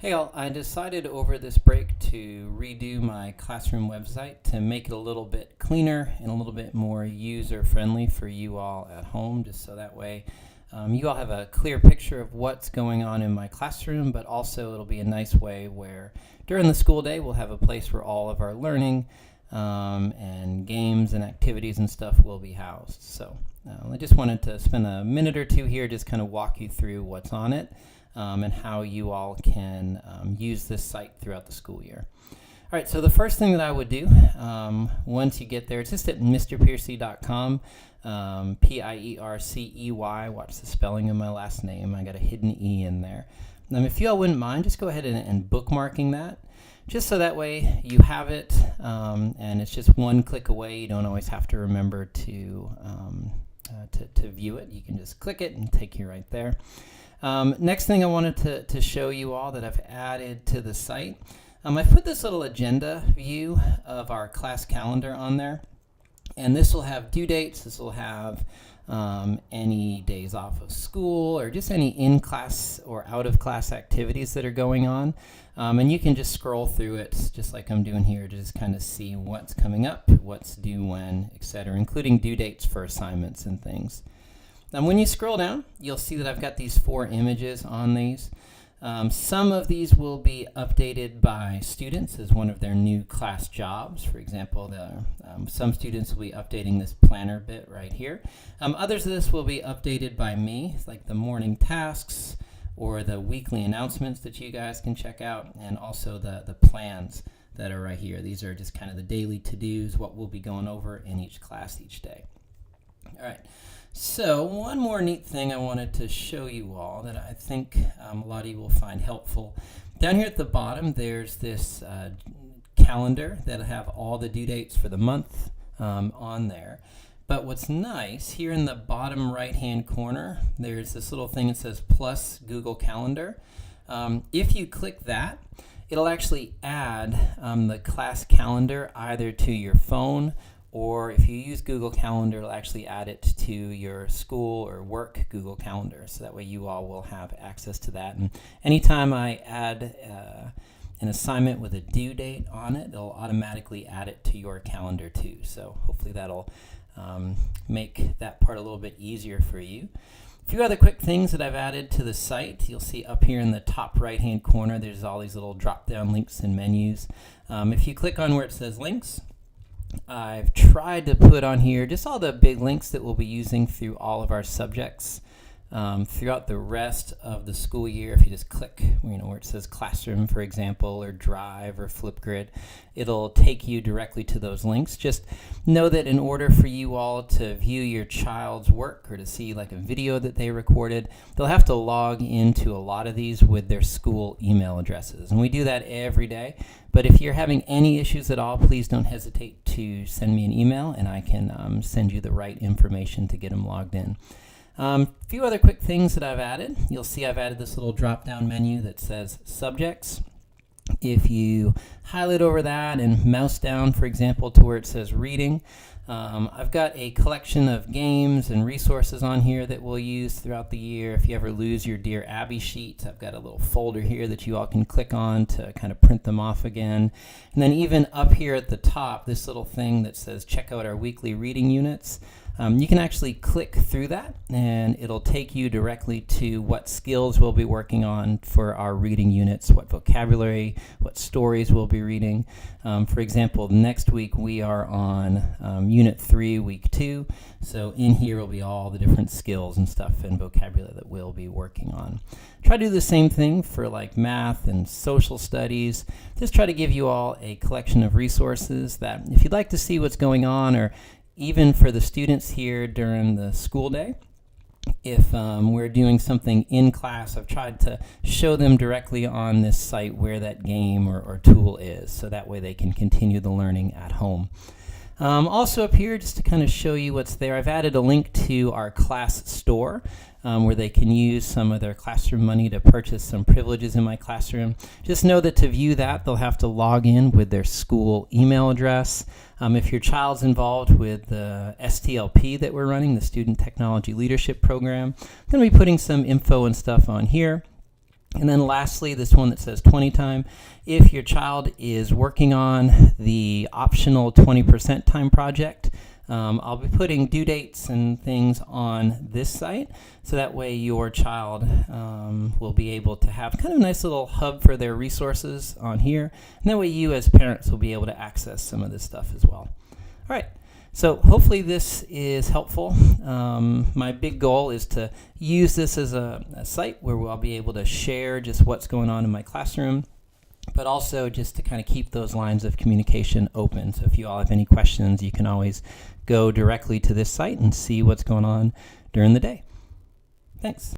Hey all, I decided over this break to redo my classroom website to make it a little bit cleaner and a little bit more user friendly for you all at home, just so that way you all have a clear picture of what's going on in my classroom, but also it'll be a nice way where during the school day we'll have a place where all of our learning and games and activities and stuff will be housed. So I just wanted to spend a minute or two here just kind of walk you through what's on it. And how you all can use this site throughout the school year. All right, so the first thing that I would do once you get there, it's just at mrpiercey.com, Piercey. Watch the spelling of my last name. I got a hidden E in there. If you all wouldn't mind, just go ahead and bookmarking that, just so that way you have it, and it's just one click away. You don't always have to remember to view it. You can just click it and take you right there. Next thing I wanted to show you all that I've added to the site, I've put this little agenda view of our class calendar on there, and this will have due dates. This will have any days off of school or just any in-class or out-of-class activities that are going on, and you can just scroll through it just like I'm doing here to just kind of see what's coming up, what's due when, etc., including due dates for assignments and things. Now, when you scroll down, you'll see that I've got these 4 images on these. Some of these will be updated by students as one of their new class jobs. For example, some students will be updating this planner bit right here. Others of this will be updated by me, like the morning tasks or the weekly announcements that you guys can check out, and also the plans that are right here. These are just kind of the daily to-dos, what we'll be going over in each class each day. All right. So one more neat thing I wanted to show you all that I think a lot of you will find helpful. Down here at the bottom, there's this calendar that'll have all the due dates for the month on there. But what's nice, here in the bottom right-hand corner, there's this little thing that says plus Google Calendar. If you click that, it'll actually add the class calendar either to your phone, or if you use Google Calendar, it'll actually add it to your school or work Google Calendar. So that way you all will have access to that. And anytime I add an assignment with a due date on it, it'll automatically add it to your calendar too. So hopefully that'll make that part a little bit easier for you. A few other quick things that I've added to the site. You'll see up here in the top right-hand corner, there's all these little drop-down links and menus. If you click on where it says links, I've tried to put on here just all the big links that we'll be using through all of our subjects throughout the rest of the school year. If you just click where it says classroom, for example, or drive or Flipgrid, it'll take you directly to those links. Just know that in order for you all to view your child's work or to see like a video that they recorded, they'll have to log into a lot of these with their school email addresses, and we do that every day. But if you're having any issues at all, please don't hesitate to send me an email, and I can send you the right information to get them logged in. A few other quick things that I've added. You'll see I've added this little drop-down menu that says subjects. If you highlight over that and mouse down, for example, to where it says reading, I've got a collection of games and resources on here that we'll use throughout the year. If you ever lose your Dear Abby sheets, I've got a little folder here that you all can click on to kind of print them off again. And then even up here at the top, this little thing that says check out our weekly reading units. You can actually click through that, and it'll take you directly to what skills we'll be working on for our reading units, what vocabulary, what stories we'll be reading. For example, next week we are on Unit 3, Week 2, so in here will be all the different skills and stuff and vocabulary that we'll be working on. Try to do the same thing for like math and social studies. Just try to give you all a collection of resources that if you'd like to see what's going on, or even for the students here during the school day, if we're doing something in class, I've tried to show them directly on this site where that game or tool is, so that way they can continue the learning at home. Also up here, just to kind of show you what's there, I've added a link to our class store where they can use some of their classroom money to purchase some privileges in my classroom. Just know that to view that, they'll have to log in with their school email address. If your child's involved with the STLP that we're running, the Student Technology Leadership Program, I'm going to be putting some info and stuff on here. And then lastly, this one that says 20 time. If your child is working on the optional 20% time project, I'll be putting due dates and things on this site, so that way your child will be able to have kind of a nice little hub for their resources on here. And that way you as parents will be able to access some of this stuff as well. All right. So hopefully this is helpful. My big goal is to use this as a site where I'll be able to share just what's going on in my classroom, but also just to kind of keep those lines of communication open. So if you all have any questions, you can always go directly to this site and see what's going on during the day. Thanks.